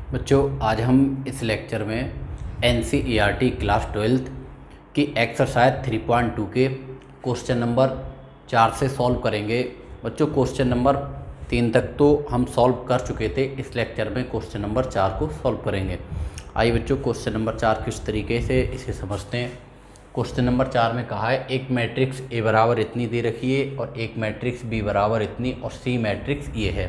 बच्चों, आज हम इस लेक्चर में NCERT क्लास 12th की एक्सरसाइज 3.2 के क्वेश्चन नंबर 4 से सॉल्व करेंगे। बच्चों, क्वेश्चन नंबर 3 तक तो हम सॉल्व कर चुके थे। इस लेक्चर में क्वेश्चन नंबर 4 को सॉल्व करेंगे। आइए बच्चों, क्वेश्चन नंबर 4 किस तरीके से इसे समझते हैं। क्वेश्चन नंबर 4 में कहा है एक मैट्रिक्स A बराबर इतनी दे रखी है और एक मैट्रिक्स B बराबर इतनी और C मैट्रिक्स ये है।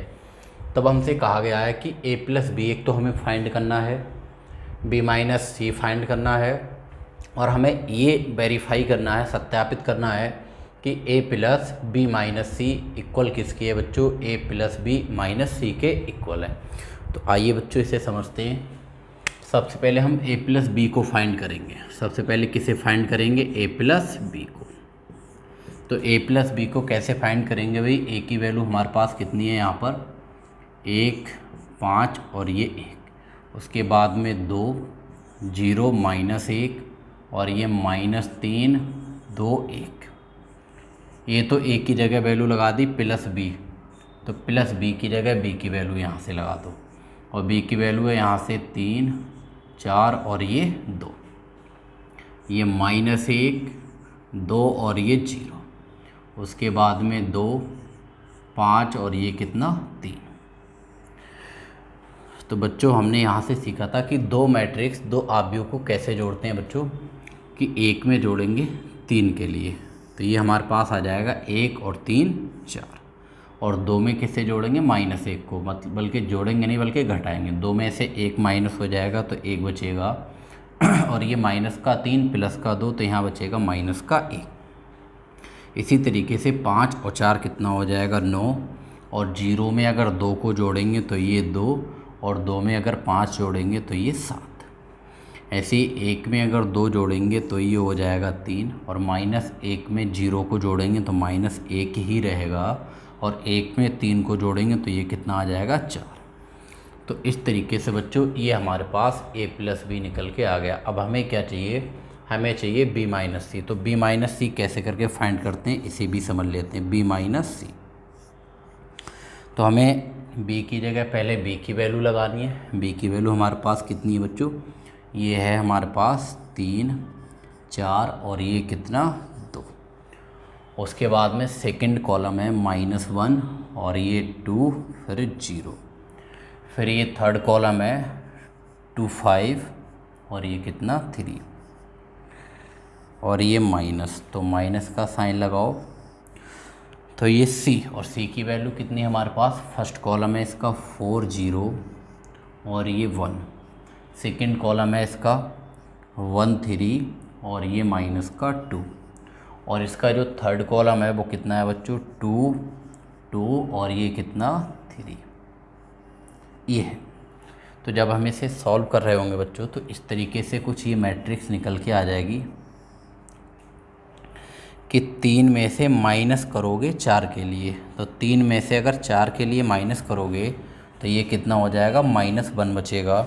तब हमसे कहा गया है कि A प्लस बी, एक तो हमें फाइंड करना है, B माइनस सी फाइंड करना है और हमें ये वेरीफाई करना है, सत्यापित करना है कि A plus B minus C equal किसकी है। बच्चों, A plus B minus C के इक्वल है। तो आइए बच्चों इसे समझते हैं। सबसे पहले हम A प्लस बी को फाइंड करेंगे। सबसे पहले किसे फाइंड करेंगे? A प्लस बी को। तो A प्लस बी को कैसे फाइंड करेंगे भाई? A की वैल्यू हमारे पास कितनी है यहाँ पर? 1, 5 और ये 1, उसके बाद में 2, 0, -1 और ये -3, 2, 1। ये तो A की जगह वैल्यू लगा दी प्लस बी, तो प्लस बी की जगह B की वैल्यू यहाँ से लगा दो और B की वैल्यू है यहाँ से 3, 4 और ये 2, ये -1, 2 और ये 0, उसके बाद में 2, 5 और ये कितना? 3। तो बच्चों, हमने यहाँ से सीखा था कि दो मैट्रिक्स, दो आव्यूह को कैसे जोड़ते हैं बच्चों, कि एक में जोड़ेंगे 3 के लिए, तो ये हमारे पास आ जाएगा 1 और 3, 4। और 2 में किससे जोड़ेंगे? -1 को, मतलब बल्कि जोड़ेंगे नहीं बल्कि घटाएंगे। 2 में से 1 माइनस हो जाएगा तो 1 बचेगा और ये -3 +2, तो यहाँ बचेगा -1। इसी तरीके से 5 और 4 कितना हो जाएगा? 9। और 0 में अगर 2 को जोड़ेंगे तो ये 2 और 2 में अगर 5 जोड़ेंगे तो ये 7। ऐसे ही 1 में अगर 2 जोड़ेंगे तो ये हो जाएगा 3 और -1 में 0 को जोड़ेंगे तो -1 ही रहेगा और 1 में 3 को जोड़ेंगे तो ये कितना आ जाएगा? 4। तो इस तरीके से बच्चों ये हमारे पास A प्लस बी निकल के आ गया। अब हमें क्या चाहिए? हमें चाहिए B माइनस सी। तो B माइनस सी कैसे करके फाइंड करते हैं इसे भी समझ लेते हैं। B माइनस सी, तो हमें B की जगह पहले B की वैल्यू लगानी है। B की वैल्यू हमारे पास कितनी है बच्चों? ये है हमारे पास 3, 4 और ये कितना? 2। उसके बाद में सेकंड कॉलम है -1 और ये 2, फिर 0। फिर ये थर्ड कॉलम है 2, 5 और ये कितना? 3 और ये माइनस, तो माइनस का साइन लगाओ। तो ये C, और C की वैल्यू कितनी है हमारे पास? फर्स्ट कॉलम है इसका 4, 0 और ये 1। सेकंड कॉलम है इसका 1, 3 और ये -2। और इसका जो थर्ड कॉलम है वो कितना है बच्चों? 2, 2 और ये कितना? 3। ये है। तो जब हम इसे सॉल्व कर रहे होंगे बच्चों तो इस तरीके से कुछ ये मैट्रिक्स निकल के आ जाएगी कि 3 में से माइनस करोगे 4 के लिए, तो 3 में से अगर 4 के लिए माइनस करोगे तो ये कितना हो जाएगा? -1 बचेगा।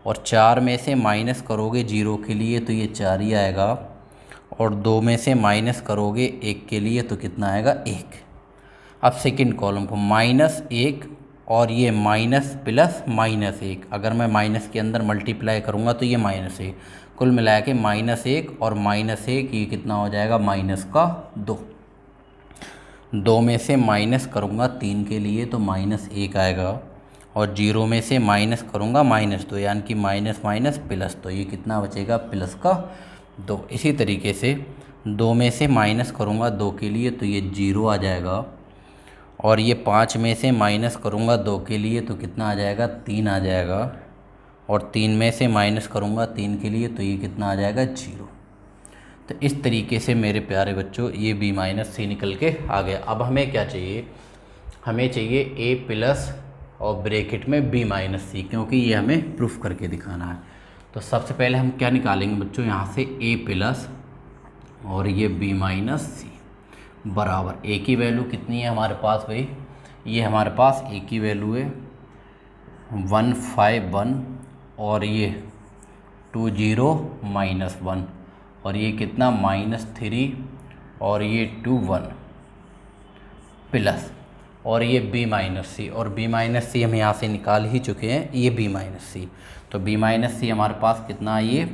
और 4 में से माइनस करोगे 0 के लिए तो ये 4 ही आएगा। और 2 में से माइनस करोगे 1 के लिए तो कितना आएगा? 1। अब सेकंड कॉलम को -1 और ये माइनस प्लस -1, अगर मैं माइनस के अंदर मल्टीप्लाई करूँगा तो ये -1, कुल मिला के -1 और -1 ये कितना हो जाएगा? -2। 2 में से माइनस करूँगा 3 के लिए तो -1 आएगा और 0 में से माइनस करूँगा -2, यानी कि माइनस माइनस प्लस, तो ये कितना बचेगा? +2। इसी तरीके से 2 में से माइनस करूँगा 2 के लिए तो ये 0 आ जाएगा और ये 5 में से माइनस करूँगा 2 के लिए तो कितना आ जाएगा? 3 आ जाएगा और 3 में से माइनस करूँगा 3 के लिए तो ये कितना आ जाएगा? 0। तो इस तरीके से मेरे प्यारे बच्चों ये B माइनस सी निकल के आ गया। अब हमें क्या चाहिए? हमें चाहिए A प्लस और ब्रैकेट में B माइनस सी, क्योंकि ये हमें प्रूफ करके दिखाना है। तो सबसे पहले हम क्या निकालेंगे बच्चों? यहाँ से A प्लस और ये B माइनस सी बराबर A की वैल्यू कितनी है हमारे पास भाई? ये हमारे पास A की वैल्यू है 151 और ये 20 -1 और ये कितना? -3 और ये 21 प्लस और ये b माइनस सी, और b माइनस सी हम यहाँ से निकाल ही चुके हैं, ये b माइनस सी। तो b माइनस सी हमारे पास कितना है, ये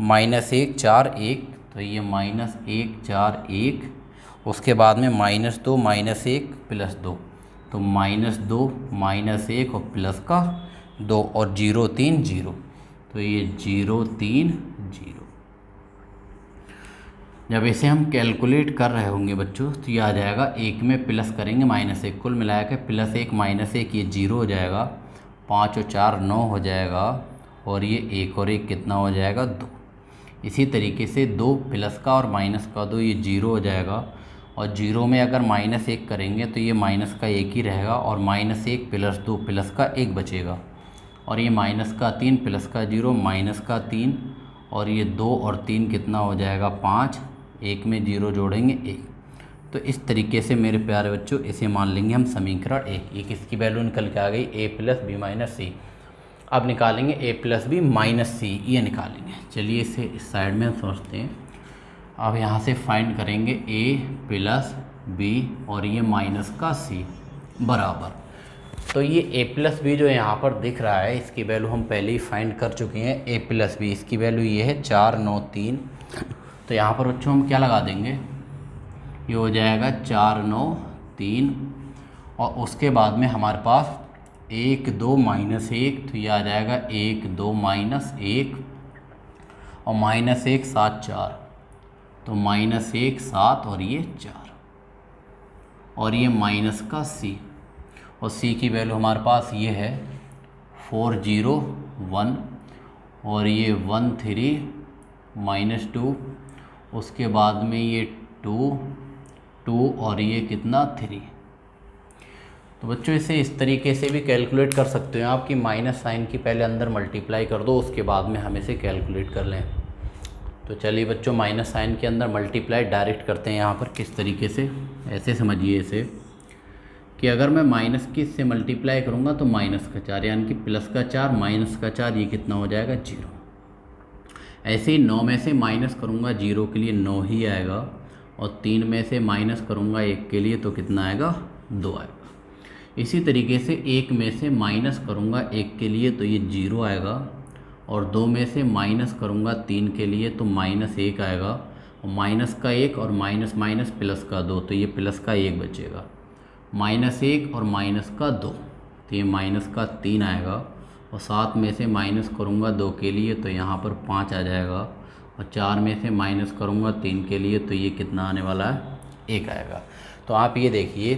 -1 4 1, तो ये -1 4 1, उसके बाद में -2 -1 +2, तो -2 -1 और प्लस का 2 और 0 3 0, तो ये 0 3 0। जब इसे हम कैलकुलेट कर रहे होंगे बच्चों तो ये आ जाएगा, एक में प्लस करेंगे -1, कुल मिला के +1 -1 ये 0 हो जाएगा, 5 और 4 9 हो जाएगा, और ये 1 और 1 कितना हो जाएगा 2। इसी तरीके से 2 प्लस का और माइनस का 2 ये 0 हो जाएगा, और 0 में अगर -1 करेंगे तो ये माइनस का 1 ही रहेगा, और -1 + 2 प्लस का 1 बचेगा, और ये -3 प्लस का 0 -3, और ये 2 और 3 कितना हो जाएगा 5, 1 में 0 जोड़ेंगे 1। तो इस तरीके से मेरे प्यारे बच्चों इसे मान लेंगे हम समीकरण 1। ये किसकी वैल्यू निकल के आ गई, a + b - c। अब निकालेंगे a + b - c, ये निकालेंगे। चलिए इसे इस साइड में हम समझते हैं। अब यहाँ से फाइंड करेंगे a + b और ये माइनस का c बराबर, तो ये a + b जो यहाँ पर दिख रहा है इसकी वैल्यू हम पहले ही फाइंड कर चुके हैं। a + b इसकी वैल्यू ये है 4 9 3, तो यहाँ पर बच्चों हम क्या लगा देंगे, ये हो जाएगा 4 9 3, और उसके बाद में हमारे पास 1 2 -1, तो ये आ जाएगा 1 2 -1, और -1 7 4, तो -1 7 और ये 4, और ये माइनस का c, और c की वैल्यू हमारे पास ये है 4 0 1, और ये 1 3 -2, उसके बाद में ये 2 2 और ये कितना 3। तो बच्चों इसे इस तरीके से भी कैलकुलेट कर सकते हो आप कि माइनस साइन की पहले अंदर मल्टीप्लाई कर दो, उसके बाद में हम इसे कैलकुलेट कर लें। तो चलिए बच्चों माइनस साइन के अंदर मल्टीप्लाई डायरेक्ट करते हैं। यहाँ पर किस तरीके से, ऐसे समझिए इसे कि अगर मैं माइनस की इससे मल्टीप्लाई करूँगा तो -4 यानी कि +4 -4, ये कितना हो जाएगा 0। ऐसे ही 9 में से माइनस करूँगा 0 के लिए 9 ही आएगा, और 3 में से माइनस करूँगा 1 के लिए तो कितना आएगा 2 आएगा। इसी तरीके से 1 में से माइनस करूँगा 1 के लिए तो ये 0 आएगा, और 2 में से माइनस करूँगा 3 के लिए तो -1 आएगा, और माइनस का 1 और माइनस माइनस प्लस का 2, तो ये प्लस का 1 बचेगा, -1 और माइनस का 2, तो ये माइनस का 3 आएगा, और 7 में से माइनस करूँगा 2 के लिए तो यहाँ पर 5 आ जाएगा, और 4 में से माइनस करूँगा 3 के लिए तो ये कितना आने वाला है 1 आएगा। तो आप ये देखिए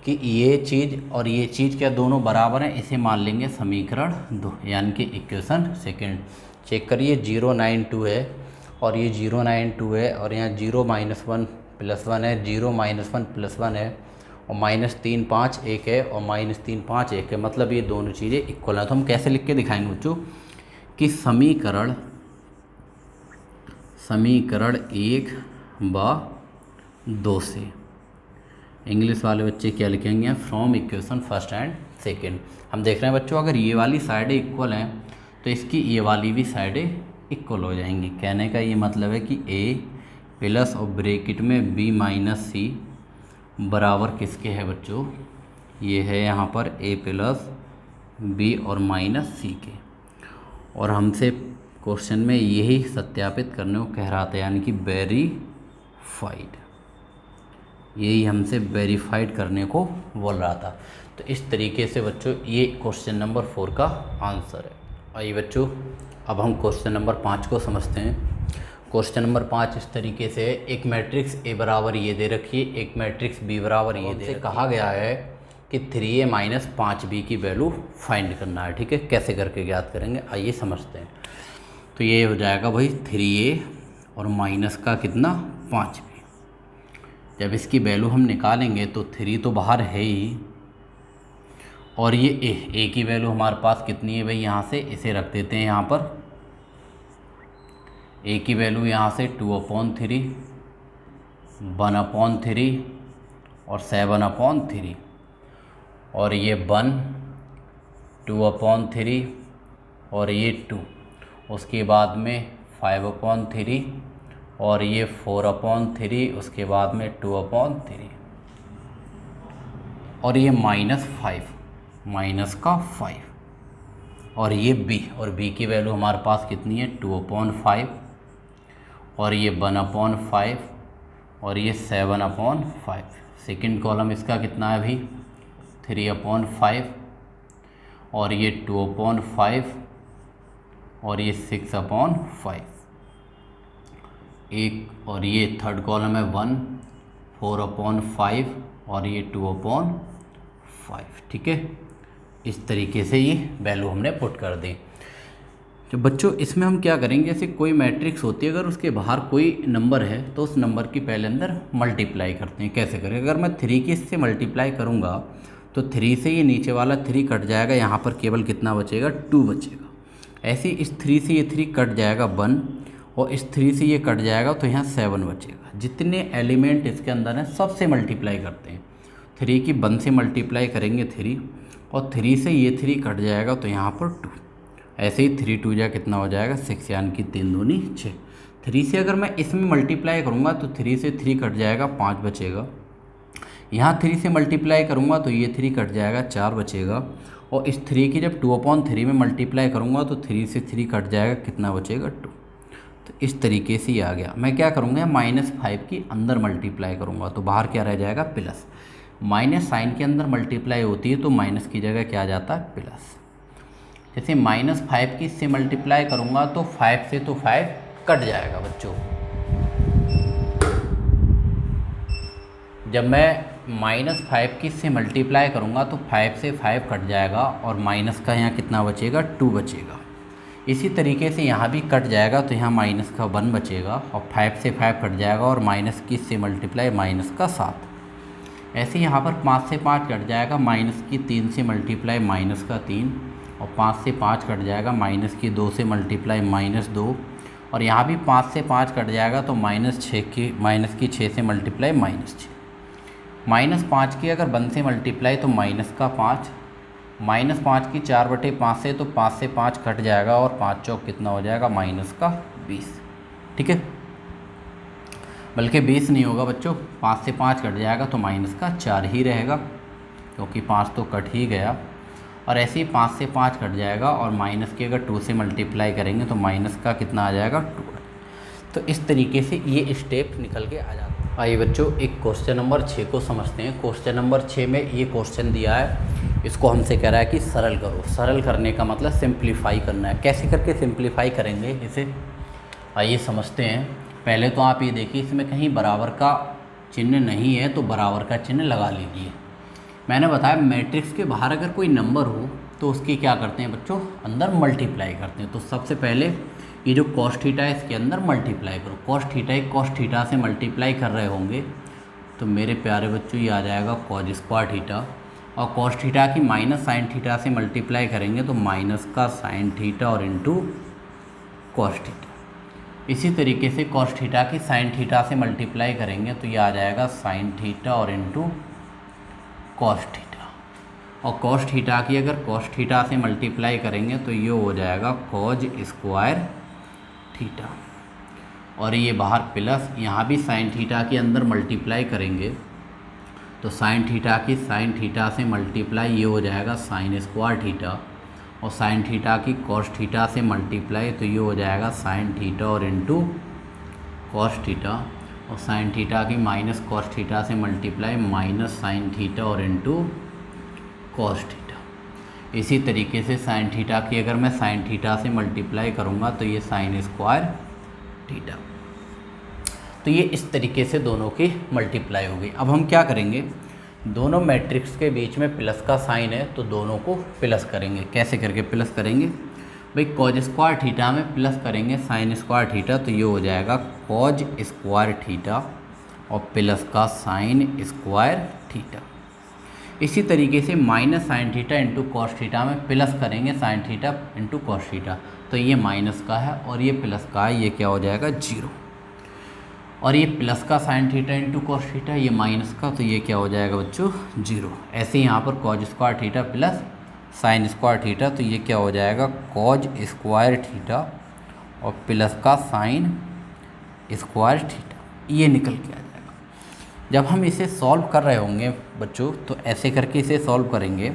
कि ये चीज़ और ये चीज़ क्या दोनों बराबर हैं, इसे मान लेंगे समीकरण 2 यानी कि इक्वेशन सेकंड। चेक करिए 0 9 2 है, और ये 0 9 2 है, और यहाँ 0 -1 + 1 है, 0 -1 + 1 है, और -3 5 1 है, और -3 5 1 है, मतलब ये दोनों चीज़ें इक्वल हैं। तो हम कैसे लिख के दिखाएंगे बच्चों कि समीकरण 1 व 2 से, इंग्लिश वाले बच्चे क्या लिखेंगे, from equation first and second. हम देख रहे हैं बच्चों अगर ये वाली साइडें इक्वल हैं तो इसकी ये वाली भी साइडें इक्वल हो जाएंगी। कहने का ये मतलब है कि a प्लस और ब्रैकेट में b - c बराबर किसके है बच्चों, ये है यहाँ पर a प्लस b और -c के, और हमसे क्वेश्चन में यही सत्यापित करने को कह रहा था, यानी कि वेरीफाइड, यही हमसे वेरीफाइड करने को बोल रहा था। तो इस तरीके से बच्चों ये क्वेश्चन नंबर 4 का आंसर है। आइए बच्चों अब हम क्वेश्चन नंबर 5 को समझते हैं। क्वेश्चन नंबर 5 इस तरीके से है, एक मैट्रिक्स A बराबर ये दे रखी है, एक मैट्रिक्स B बराबर ये दे, कहा गया है कि 3A - 5B की वैल्यू फाइंड करना है। ठीक है, कैसे करके ज्ञात करेंगे आइए समझते हैं। तो ये हो जाएगा भाई 3A और माइनस का कितना 5B। जब इसकी वैल्यू हम निकालेंगे तो 3 तो बाहर है ही, और ये a की वैल्यू हमारे पास कितनी है भाई, यहाँ से इसे रख देते हैं यहाँ पर, a की वैल्यू यहाँ से 2/3 1/3 और 7/3, और ये 1 2/3 और ये 2, उसके बाद में 5/3 और ये 4/3, उसके बाद में 2/3, और ये -5 और ये b, और b की वैल्यू हमारे पास कितनी है 2/5 और ये 1/5 और ये 7/5। सेकंड कॉलम इसका कितना है अभी 3/5 और ये 2/5 और ये 6/5 एक, और ये थर्ड कॉलम है 1 4/5 और ये 2/5। ठीक है, इस तरीके से ये वैल्यू हमने पुट कर दी। तो बच्चों इसमें हम क्या करेंगे, जैसे कोई मैट्रिक्स होती है अगर उसके बाहर कोई नंबर है तो उस नंबर की पहले अंदर मल्टीप्लाई करते हैं। कैसे करें, अगर मैं 3 की इससे मल्टीप्लाई करूँगा तो 3 से ये नीचे वाला 3 कट जाएगा, यहाँ पर केवल कितना बचेगा 2 बचेगा। ऐसे इस 3 से ये 3 कट जाएगा 1 और इस 3 से ये कट जाएगा तो यहाँ 7 बचेगा। जितने एलिमेंट इसके अंदर हैं सबसे मल्टीप्लाई करते हैं। 3 की 1 से मल्टीप्लाई करेंगे 3 और 3 से ये 3 कट जाएगा तो यहाँ पर 2। ऐसे ही 3 2 जा कितना हो जाएगा 6, यानी कि 3 दूनी 6। 3 से अगर मैं इसमें मल्टीप्लाई करूँगा तो 3 से 3 कट जाएगा 5 बचेगा। यहाँ 3 से मल्टीप्लाई करूँगा तो ये 3 कट जाएगा 4 बचेगा। और इस 3 की जब 2/3 में मल्टीप्लाई करूँगा तो 3 से 3 कट जाएगा, कितना बचेगा 2। तो इस तरीके से ये आ गया। मैं क्या करूँगा -5 की अंदर मल्टीप्लाई करूँगा तो बाहर क्या रह जाएगा प्लस। माइनस साइन के अंदर मल्टीप्लाई होती है तो माइनस की जगह क्या आ जाता है प्लस। जैसे -5 की इससे मल्टीप्लाई करूँगा तो 5 से तो 5 कट जाएगा बच्चों। जब मैं -5 की इससे मल्टीप्लाई करूँगा तो 5 से 5 कट जाएगा और माइनस का यहाँ कितना बचेगा 2 बचेगा। इसी तरीके से यहाँ भी कट जाएगा तो यहाँ माइनस का 1 बचेगा और 5 से 5 कट जाएगा और माइनस की इससे मल्टीप्लाई माइनस का 7। ऐसे यहाँ पर 5 से 5 कट जाएगा, माइनस की 3 से मल्टीप्लाई माइनस का 3 और 5 से 5 कट जाएगा, माइनस की 2 से मल्टीप्लाई -2 और यहाँ भी 5 से 5 कट जाएगा तो माइनस की 6 से मल्टीप्लाई -6। -5 की अगर 1 से मल्टीप्लाई तो माइनस का 5, -5 की 4/5 से तो 5 से 5 कट जाएगा और 5 चौक कितना हो जाएगा -20। ठीक है, बल्कि 20 नहीं होगा बच्चों, 5 से 5 कट जाएगा तो -4 ही रहेगा क्योंकि 5 तो कट ही गया। और ऐसे ही 5 से 5 कट जाएगा और माइनस की अगर 2 से मल्टीप्लाई करेंगे तो माइनस का कितना आ जाएगा 2। तो इस तरीके से ये स्टेप निकल के आ जाता है। आइए बच्चों एक क्वेश्चन नंबर 6 को समझते हैं। क्वेश्चन नंबर 6 में ये क्वेश्चन दिया है, इसको हमसे कह रहा है कि सरल करो। सरल करने का मतलब सिंप्लीफाई करना है। कैसे करके सिंप्लीफाई करेंगे इसे, आइए समझते हैं। पहले तो आप ये देखिए इसमें कहीं बराबर का चिन्ह नहीं है तो बराबर का चिन्ह लगा लीजिए। मैंने बताया मैट्रिक्स के बाहर अगर कोई नंबर हो तो उसकी क्या करते हैं बच्चों, अंदर मल्टीप्लाई करते हैं। तो सबसे पहले ये जो cos थीटा है इसके अंदर मल्टीप्लाई करो। cos थीटा से मल्टीप्लाई कर रहे होंगे तो मेरे प्यारे बच्चों ये आ जाएगा cos स्क्वायर थीटा, और cos थीटा की माइनस साइन थीटा से मल्टीप्लाई करेंगे तो माइनस का साइन थीटा और इंटू cos थीटा। इसी तरीके से cos थीटा की साइन थीटा से मल्टीप्लाई करेंगे तो ये आ जाएगा साइन थीटा और इंटू cos थीटा। और cos थीटा की अगर cos थीटा से मल्टीप्लाई करेंगे तो ये हो जाएगा cos स्क्वायर थीटा। और ये बाहर प्लस, यहाँ भी साइन थीटा के अंदर मल्टीप्लाई करेंगे तो साइन थीटा की साइन थीटा से मल्टीप्लाई ये हो जाएगा साइन स्क्वायर थीटा, और साइन थीटा की cos थीटा से मल्टीप्लाई तो ये हो जाएगा साइन थीटा और इंटू cos थीटा, और साइन थीटा की माइनस cos थीटा से मल्टीप्लाई माइनस साइन थीटा और इंटू cos थीटा। इसी तरीके से साइन थीटा की अगर मैं साइन थीटा से मल्टीप्लाई करूँगा तो ये साइन स्क्वायर थीटा। तो ये इस तरीके से दोनों की मल्टीप्लाई होगी। अब हम क्या करेंगे, दोनों मैट्रिक्स के बीच में प्लस का साइन है तो दोनों को प्लस करेंगे। कैसे करके प्लस करेंगे भाई, cos स्क्वायर थीटा में प्लस करेंगे साइन स्क्वायर थीटा तो ये हो जाएगा cos स्क्वायर थीटा और प्लस का साइन स्क्वायर थीटा। इसी तरीके से minus sine theta into cos theta में प्लस करेंगे sine theta into cos theta तो ये माइनस का है और ये प्लस का है, ये क्या हो जाएगा 0। और ये प्लस का sine theta into cos theta, ये माइनस का, तो ये क्या हो जाएगा बच्चों 0। ऐसे ही यहाँ पर cause square theta plus sine square theta तो ये क्या हो जाएगा कॉज स्क्वायर थीटा और प्लस का साइन स्क्वायर थीटा, ये निकल के आ जाएगा। जब हम इसे सॉल्व कर रहे होंगे बच्चों, तो ऐसे करके इसे सॉल्व करेंगे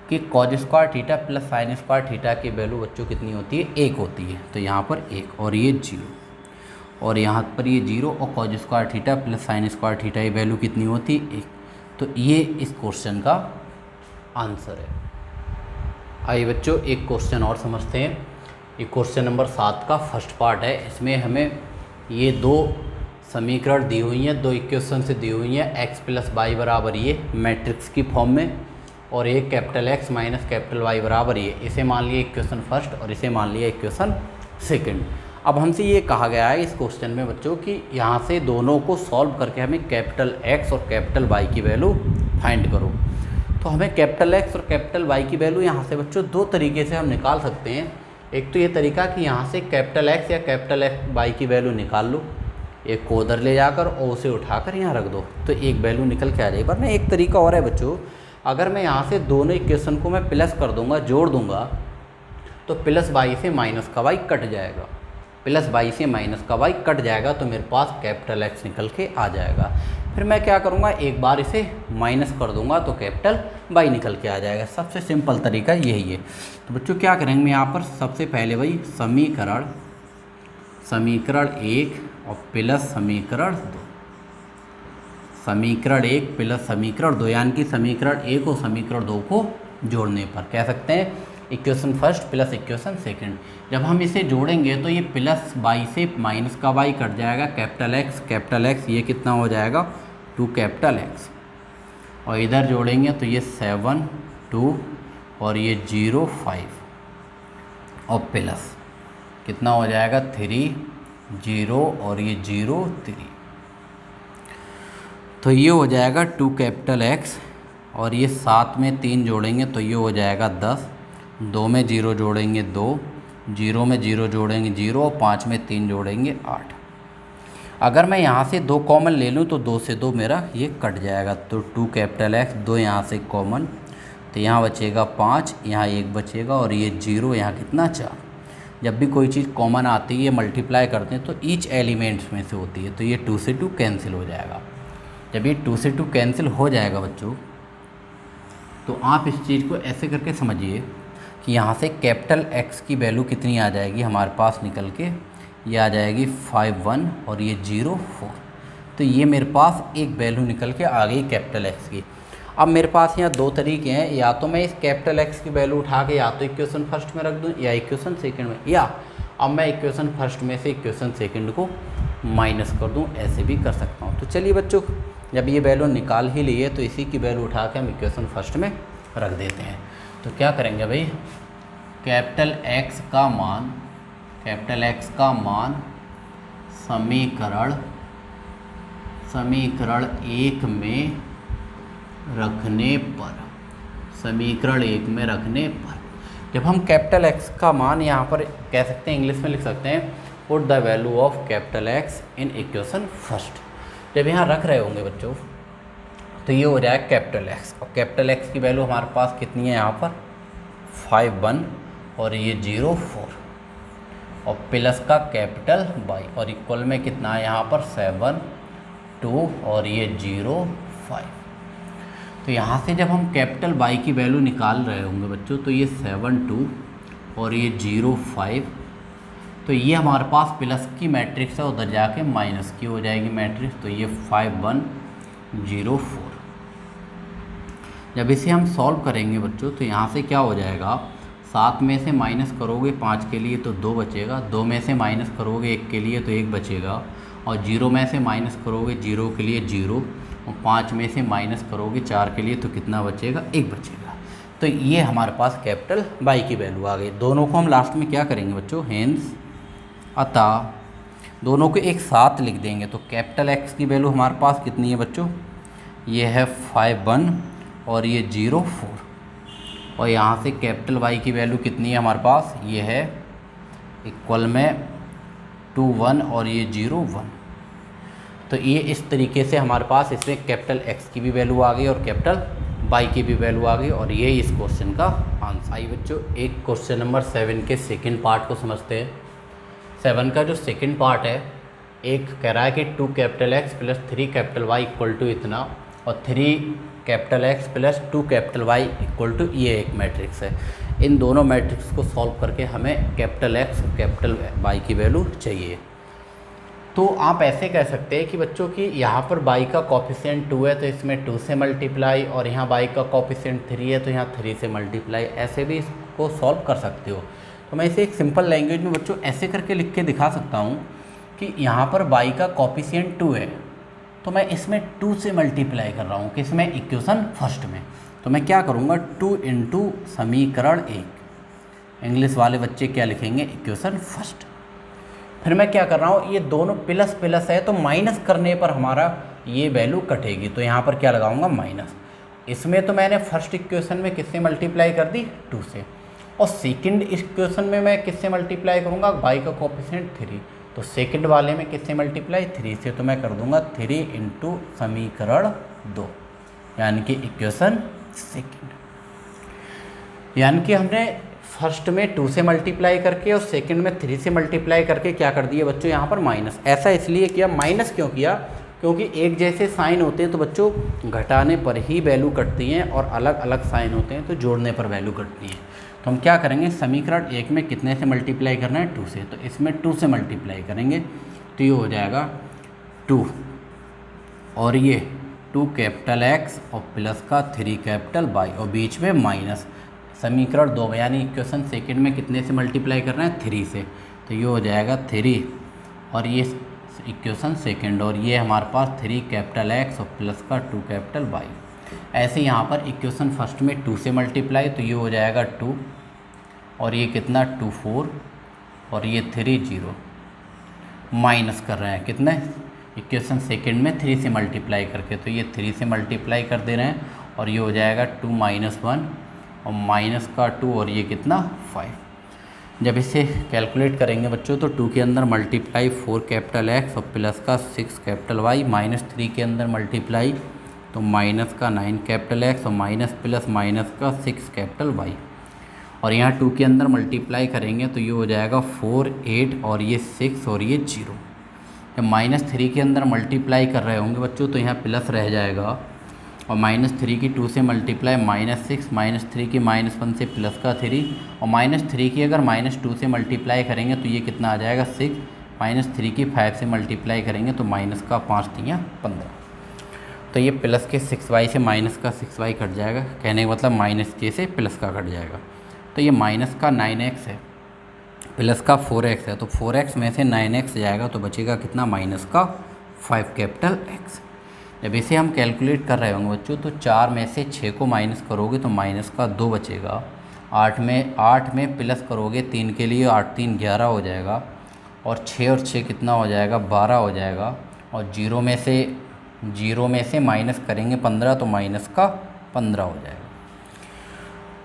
कि cause square theta plus sine square theta की वैल्यू बच्चों कितनी होती है, 1 होती है। तो यहाँ पर 1 और ये 0 और यहाँ पर ये 0 और cause square theta plus sine square theta की वैल्यू कितनी होती है, 1। तो ये इस क्वेश्चन का आंसर है। आइए बच्चों एक क्वेश्चन और समझते हैं। ये क्वेश्चन नंबर 7 का फर्स्ट पार्ट है। इसमें हमें ये दो समीकरण दी हुई हैं, दो इक्वेशन से दी हुई हैं, x प्लस वाई बराबर ये मैट्रिक्स की फॉर्म में, और एक capital X minus capital Y बराबर ये। इसे मान लिया इक्वेशन फर्स्ट और इसे मान लिया इक्वेशन सेकंड। अब हमसे ये कहा गया है इस क्वेश्चन में बच्चों कि यहाँ से दोनों को सॉल्व करके हमें कैपिटल X और कैपिटल Y की वैल्यू फाइंड करो। तो हमें कैपिटल X और कैपिटल Y की वैल्यू यहाँ से बच्चों दो तरीके से हम निकाल सकते हैं। एक तो ये तरीका कि यहाँ से कैपिटल X या कैपिटल Y की वैल्यू निकाल लो, एक को उधर ले जाकर और उसे उठाकर यहाँ रख दो, तो एक वैल्यू निकल के आ जाएगी। वरना एक तरीका और है बच्चों, अगर मैं यहाँ से दोनों इक्वेशन को मैं प्लस कर दूंगा, जोड़ दूंगा, तो प्लस वाई से माइनस का वाई कट जाएगा, प्लस वाई से माइनस का वाई कट जाएगा, तो मेरे पास कैपिटल एक्स निकल के आ जाएगा। फिर मैं क्या करूँगा, एक बार इसे माइनस कर दूंगा तो कैपिटल वाई निकल के आ जाएगा। सबसे सिंपल तरीका यही है। तो बच्चों क्या करेंगे, यहाँ पर सबसे पहले वही समीकरण 1 और प्लस समीकरण 2, समीकरण 1 प्लस समीकरण 2, यानी कि समीकरण 1 और समीकरण 2 को जोड़ने पर कह सकते हैं equation first plus equation second. जब हम इसे जोड़ेंगे तो ये प्लस वाई से माइनस का वाई कट जाएगा, कैपिटल एक्स ये कितना हो जाएगा 2 कैपिटल एक्स, और इधर जोड़ेंगे तो ये 7 2 और ये 0 5 और प्लस कितना हो जाएगा 3 0 और ये 0 3, तो ये हो जाएगा 2 कैपिटल एक्स, और ये 7 में 3 जोड़ेंगे तो ये हो जाएगा 10, 2 में 0 जोड़ेंगे 2, 0 में 0 जोड़ेंगे 0 और 5 में 3 जोड़ेंगे 8। अगर मैं यहाँ से 2 कॉमन ले लूँ तो 2 से 2 मेरा ये कट जाएगा, तो 2 कैपिटल एक्स, 2 यहाँ से कॉमन, तो यहाँ बचेगा 5, यहाँ 1 बचेगा और ये 0 यहाँ कितना 4। जब भी कोई चीज़ कॉमन आती है मल्टीप्लाई करते हैं तो ईच एलिमेंट्स में से होती है, तो ये 2 से 2 कैंसिल हो जाएगा। जब ये 2 से 2 कैंसिल हो जाएगा बच्चों, तो आप इस चीज़ को ऐसे करके समझिए कि यहाँ से कैपिटल एक्स की वैल्यू कितनी आ जाएगी हमारे पास निकल के, ये आ जाएगी 5 1 और ये 0 4, तो ये मेरे पास एक वैल्यू निकल के आ गई कैपिटल एक्स की। अब मेरे पास यहाँ दो तरीके हैं, या तो मैं इस कैपिटल एक्स की वैल्यू उठा के या तो इक्वेशन फर्स्ट में रख दूँ या इक्वेशन सेकंड में, या अब मैं इक्वेशन फर्स्ट में से इक्वेशन सेकंड को माइनस कर दूँ, ऐसे भी कर सकता हूँ। तो चलिए बच्चों, जब ये वैल्यू निकाल ही ली है तो इसी की वैल्यू उठा के हम इक्वेशन फर्स्ट में रख देते हैं। तो क्या करेंगे भाई, कैपिटल एक्स का मान समीकरण 1 में रखने पर, जब हम कैपिटल एक्स का मान यहाँ पर कह सकते हैं, इंग्लिश में लिख सकते हैं put the value of capital x in equation first. जब यहाँ रख रहे होंगे बच्चों तो ये हो जाएगा कैपिटल एक्स, और कैपिटल एक्स की वैल्यू हमारे पास कितनी है यहाँ पर 5 1 और ये 0 4, और प्लस का कैपिटल वाई, और इक्वल में कितना है यहाँ पर 7 2 और ये 0 5। तो यहाँ से जब हम कैपिटल वाई की वैल्यू निकाल रहे होंगे बच्चों, तो ये 7 2 और ये 0 5, तो ये हमारे पास प्लस की मैट्रिक्स है, उधर जाके माइनस की हो जाएगी मैट्रिक्स, तो ये 5 1 0 4। जब इसे हम सॉल्व करेंगे बच्चों तो यहाँ से क्या हो जाएगा, 7 में से माइनस करोगे 5 के लिए तो 2 बचेगा, 2 में से माइनस करोगे 1 के लिए तो 1 बचेगा, और 0 में से माइनस करोगे 0 के लिए 0, और 5 में से माइनस करोगे 4 के लिए तो कितना बचेगा 1 बचेगा। तो ये हमारे पास कैपिटल वाई की वैल्यू आ गई। दोनों को हम लास्ट में क्या करेंगे बच्चों, हेंस अतः दोनों को एक साथ लिख देंगे। तो कैपिटल एक्स की वैल्यू हमारे पास कितनी है बच्चों, ये है 5 1 और ये 0 4, और यहाँ से कैपिटल वाई की वैल्यू कितनी है हमारे पास, ये है इक्वल में 2 1 और ये 0 1। तो ये इस तरीके से हमारे पास इसमें कैपिटल एक्स की भी वैल्यू आ गई और कैपिटल वाई की भी वैल्यू आ गई, और ये इस क्वेश्चन का आंसर। आइए बच्चों एक क्वेश्चन नंबर 7 के सेकंड पार्ट को समझते हैं। 7 का जो सेकंड पार्ट है, एक कह रहा है कि 2 capital X plus 3 capital Y equal to इतना, और 3 capital X plus 2 capital Y equal to ये एक मैट्रिक्स है। इन दोनों मैट्रिक्स को सॉल्व करके हमें कैपिटल एक्स और कैपिटल वाई की वैल्यू चाहिए। तो आप ऐसे कह सकते हैं कि बच्चों की यहाँ पर y का कोफिशिएंट 2 है तो इसमें 2 से मल्टीप्लाई, और यहाँ y का कोफिशिएंट 3 है तो यहाँ 3 से मल्टीप्लाई, ऐसे भी इसको सॉल्व कर सकते हो। तो मैं इसे एक सिंपल लैंग्वेज में बच्चों ऐसे करके लिख के दिखा सकता हूँ कि यहाँ पर y का कोफिशिएंट 2 है तो मैं इसमें 2 से मल्टीप्लाई कर रहा हूँ, किसमें, इक्वेशन फर्स्ट में। तो मैं क्या करूँगा, 2 इंटू समीकरण 1, इंग्लिश वाले बच्चे क्या लिखेंगे, इक्वेशन फर्स्ट। फिर मैं क्या कर रहा हूँ, ये दोनों प्लस प्लस है तो माइनस करने पर हमारा ये वैल्यू कटेगी, तो यहाँ पर क्या लगाऊंगा, माइनस। इसमें तो मैंने फर्स्ट इक्वेशन में किससे मल्टीप्लाई कर दी, 2 से, और सेकंड इक्वेशन में मैं किससे मल्टीप्लाई करूँगा, y का कोफिशिएंट 3, तो सेकंड वाले में किससे मल्टीप्लाई, 3 से, तो मैं कर दूँगा 3 इंटू समीकरण 2, यानी कि इक्वेशन सेकंड। यानी कि हमने फर्स्ट में 2 से मल्टीप्लाई करके और सेकंड में 3 से मल्टीप्लाई करके क्या कर दिए बच्चों, यहाँ पर माइनस। ऐसा इसलिए किया, माइनस क्यों किया, क्योंकि एक जैसे साइन होते हैं तो बच्चों घटाने पर ही वैल्यू कटती हैं, और अलग अलग साइन होते हैं तो जोड़ने पर वैल्यू कटती है। तो हम क्या करेंगे, समीकरण 1 में कितने से मल्टीप्लाई करना है, 2 से, तो इसमें 2 से मल्टीप्लाई करेंगे तो ये हो जाएगा 2, और ये 2 कैपिटल एक्स और प्लस का 3 कैपिटल वाई, और बीच में माइनस। समीकरण 2 में यानी इक्वेशन सेकंड में कितने से मल्टीप्लाई करना है, 3 से, तो ये हो जाएगा 3, और ये इक्वेशन सेकंड, और ये हमारे पास 3 कैपिटल एक्स और प्लस का 2 कैपिटल वाई। ऐसे यहाँ पर इक्वेशन फर्स्ट में 2 से मल्टीप्लाई, तो ये हो जाएगा 2, और ये कितना 2 4, और ये 3 0, माइनस कर रहे हैं कितने, इक्वेशन सेकंड में 3 से मल्टीप्लाई करके, तो ये 3 से मल्टीप्लाई कर दे रहे हैं, और ये हो जाएगा 2 - 1 और माइनस का 2, और ये कितना 5। जब इसे कैलकुलेट करेंगे बच्चों तो 2 के अंदर मल्टीप्लाई 4 कैपिटल एक्स और प्लस का 6 कैपिटल वाई, -3 के अंदर मल्टीप्लाई तो माइनस का 9 कैपिटल एक्स और माइनस प्लस माइनस का 6 कैपिटल वाई, और यहाँ 2 के अंदर मल्टीप्लाई करेंगे तो ये हो जाएगा 4 8 और ये 6 और ये 0। जब -3 के अंदर मल्टीप्लाई कर रहे होंगे बच्चों तो यहाँ प्लस रह जाएगा, और -3 की 2 से मल्टीप्लाई -6, -3 की -1 से प्लस का 3, और -3 की अगर -2 से मल्टीप्लाई करेंगे तो ये कितना आ जाएगा 6, -3 की 5 से मल्टीप्लाई करेंगे तो माइनस का 5 3 15, तो ये प्लस के 6y से माइनस का 6y कट जाएगा, कहने का मतलब -k से प्लस का कट जाएगा, तो ये माइनस का 9x है, प्लस का 4x है, तो 4x में से 9x जाएगा तो बचेगा कितना, माइनस का 5 कैपिटल x। जब इसे हम कैलकुलेट कर रहे होंगे बच्चों तो 4 में से 6 को माइनस करोगे तो माइनस का 2 बचेगा, 8 में प्लस करोगे 3 के लिए, 8 3 11 हो जाएगा, और 6 और 6 कितना हो जाएगा, 12 हो जाएगा, और 0 में से माइनस करेंगे 15 तो माइनस का 15 हो जाएगा।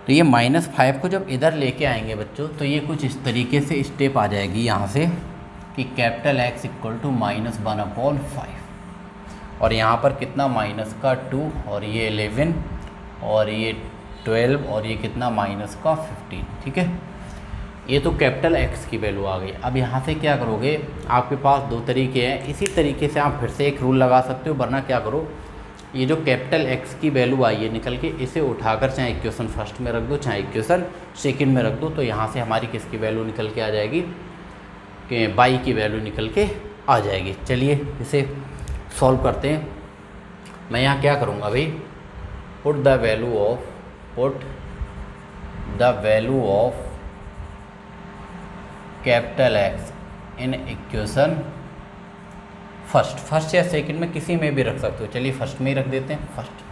तो ये -5 को जब इधर लेके आएंगे बच्चों तो ये कुछ इस तरीके से स्टेप आ जाएगी यहाँ से कि कैपिटल X इक्वल टू -1/5, और यहाँ पर कितना, माइनस का 2 और ये 11 और ये 12 और ये कितना, माइनस का 15। ठीक है, ये तो कैपिटल X की वैल्यू आ गई। अब यहाँ से क्या करोगे, आपके पास 2 तरीके हैं, इसी तरीके से आप फिर से एक रूल लगा सकते हो, वरना क्या करो, ये जो कैपिटल X की वैल्यू आई है निकल के, इसे उठाकर चाहे इक्वेशन फर्स्ट में रख दो चाहे इक्वेशन सेकंड में रख दो, तो यहाँ से हमारी किसकी वैल्यू निकल के आ जाएगी, कि y की वैल्यू निकल के आ जाएगी। चलिए इसे सॉल्व करते हैं। मैं यहाँ क्या करूँगा भाई, put the value of capital X in equation first या सेकंड में किसी में भी रख सकते हो, चलिए फर्स्ट में ही रख देते हैं, फर्स्ट।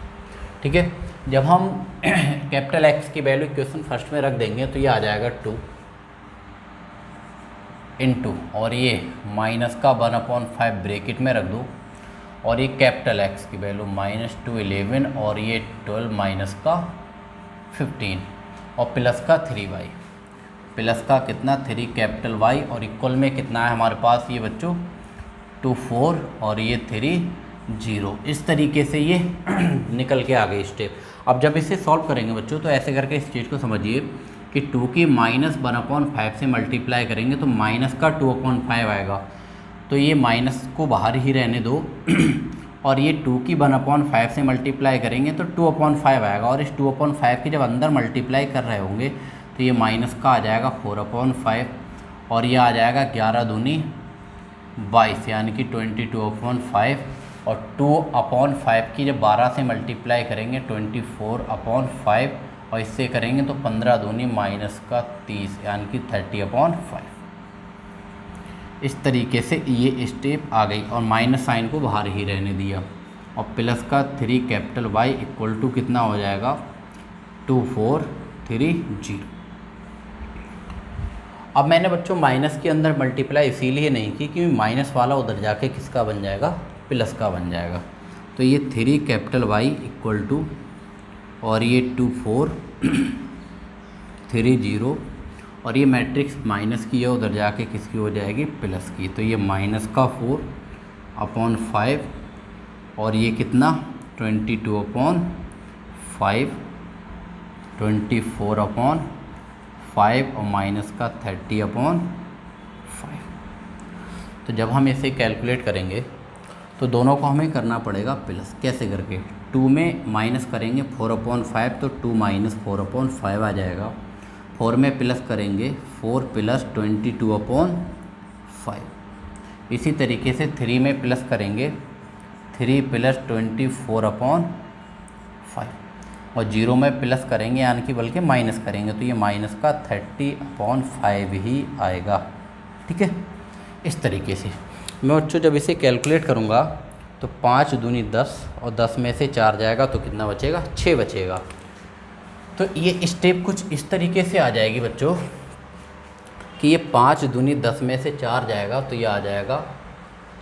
ठीक है, जब हम कैपिटल X की वैल्यू इक्वेशन फर्स्ट में रख देंगे तो ये आ जाएगा 2 इंटू, और ये माइनस का 1/5 ब्रैकेट में रख दो, और ये कैपिटल X की वैल्यू -2 11 और ये 12 माइनस का 15 और प्लस का 3y, प्लस का कितना 3 कैपिटल Y, और इक्वल में कितना है हमारे पास ये बच्चों 2 4 और ये 3 0। इस तरीके से ये निकल के आ गई स्टेप। अब जब इसे सॉल्व करेंगे बच्चों तो ऐसे करके इस चीज़ को समझिए कि 2 की -1/5 से मल्टीप्लाई करेंगे तो माइनस का 2/5 आएगा, तो ये माइनस को बाहर ही रहने दो और ये 2 की 1/5 से मल्टीप्लाई करेंगे तो 2/5 आएगा, और इस 2/5 की जब अंदर मल्टीप्लाई कर रहे होंगे तो ये माइनस का आ जाएगा 4/5, और ये आ जाएगा 11 दूनी 22 यानी कि 22/5, और 2/5 की जब 12 से मल्टीप्लाई करेंगे 24/5, और इससे करेंगे तो 15 दूनी -30 यानी कि 30/5। इस तरीके से ये स्टेप आ गई, और माइनस साइन को बाहर ही रहने दिया, और प्लस का 3 कैपिटल वाई इक्वल टू कितना हो जाएगा 2430। अब मैंने बच्चों माइनस के अंदर मल्टीप्लाई इसीलिए नहीं की क्योंकि माइनस वाला उधर जाके किसका बन जाएगा, प्लस का बन जाएगा। तो ये 3 कैपिटल वाई इक्वल टू, और ये 2430, और ये मैट्रिक्स माइनस की है उधर जाके किसकी हो जाएगी, प्लस की। तो ये माइनस का 4/5, और ये कितना 22/5, 24/5, और माइनस का 30/5। तो जब हम इसे कैलकुलेट करेंगे तो दोनों को हमें करना पड़ेगा प्लस। कैसे करके, 2 में माइनस करेंगे 4/5 तो 2 - 4/5 आ जाएगा। 4 में प्लस करेंगे 4 + 22/5। इसी तरीके से 3 में प्लस करेंगे 3 + 24/5, और 0 में प्लस करेंगे यानी कि बल्कि माइनस करेंगे तो ये माइनस का 30/5 ही आएगा। ठीक है, इस तरीके से मैं बच्चों जब इसे कैलकुलेट करूँगा तो 5 दूनी 10, और 10 में से 4 जाएगा तो कितना बचेगा, 6 बचेगा। तो ये स्टेप कुछ इस तरीके से आ जाएगी बच्चों कि ये 5 दूनी 10 में से 4 जाएगा तो ये आ जाएगा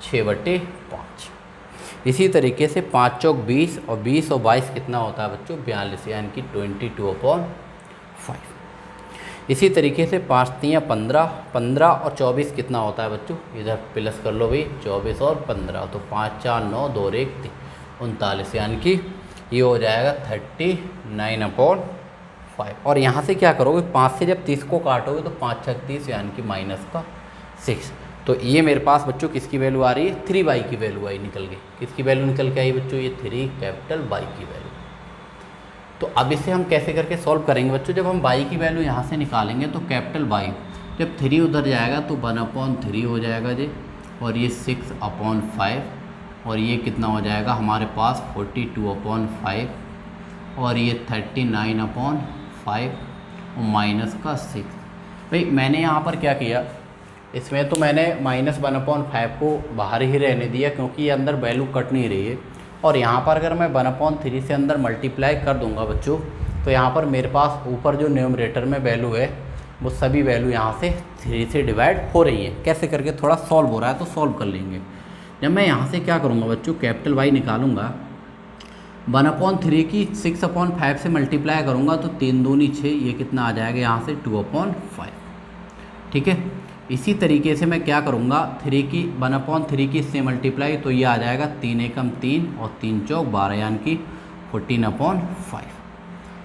6/5। इसी तरीके से 5 चौक 20, और 20 और 22 कितना होता है बच्चों, 42 यानी कि 22/5। इसी तरीके से 5 3 15, 15 और 24 कितना होता है बच्चों, इधर प्लस कर लो भाई, 24 और 15, तो 5 4 9 2 1 3 39 यानी कि ये हो जाएगा 39/5। और यहाँ से क्या करोगे, 5 से जब 30 को काटोगे तो 5 6 30 यानी कि -6। तो ये मेरे पास बच्चों किसकी वैल्यू आ रही है, 3y की वैल्यू आई निकल गई। किसकी वैल्यू निकल के आई बच्चों, ये 3 कैपिटल Y की वैल्यू। तो अब इसे हम कैसे करके सॉल्व करेंगे बच्चों, जब हम y की वैल्यू यहाँ से निकालेंगे तो कैपिटल Y जब 3 उधर जाएगा तो 1/3 हो जाएगा जी, और ये 6/5, और ये कितना हो जाएगा हमारे पास 42/5, और ये 39/5, और माइनस का 6। भाई मैंने यहाँ पर क्या किया, इसमें तो मैंने -1/5 को बाहर ही रहने दिया क्योंकि ये अंदर वैल्यू कट नहीं रही है, और यहाँ पर अगर मैं 1/3 से अंदर मल्टीप्लाई कर दूंगा बच्चों तो यहाँ पर मेरे पास ऊपर जो न्यूमरेटर में वैल्यू है वो सभी वैल्यू यहाँ से 3 से डिवाइड हो रही है। कैसे करके थोड़ा सॉल्व हो रहा है तो सॉल्व कर लेंगे। जब मैं यहाँ से क्या करूँगा बच्चों, कैपिटल वाई निकालूंगा, 1/3 की 6/5 से मल्टीप्लाई करूँगा तो 3 दूनी 6, ये कितना आ जाएगा यहाँ से 2/5। ठीक है, इसी तरीके से मैं क्या करूँगा, 1/3 की इससे मल्टीप्लाई तो ये आ जाएगा 3 एकम 3 और 3 चौक 12 यानी कि 14/5।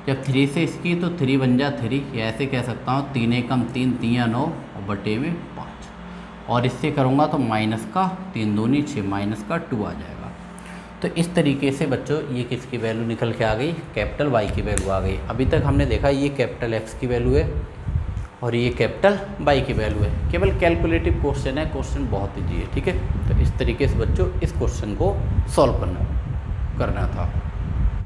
जब 3 से इसकी तो 3 बन जा 3, या ऐसे कह सकता हूँ 3 एकम 3 3 या 9 और बटे में 5, और इससे करूँगा तो माइनस का 3 दूनी 6 माइनस का 2 आ जाएगा। तो इस तरीके से बच्चों ये किसकी वैल्यू निकल के आ गई, कैपिटल वाई की वैल्यू आ गई। अभी तक हमने देखा ये कैपिटल एक्स की वैल्यू है और ये कैपिटल वाई की वैल्यू है। केवल कैलकुलेटिव क्वेश्चन है, क्वेश्चन बहुत ईजी है। ठीक है, तो इस तरीके से बच्चों इस क्वेश्चन को सॉल्व करना था।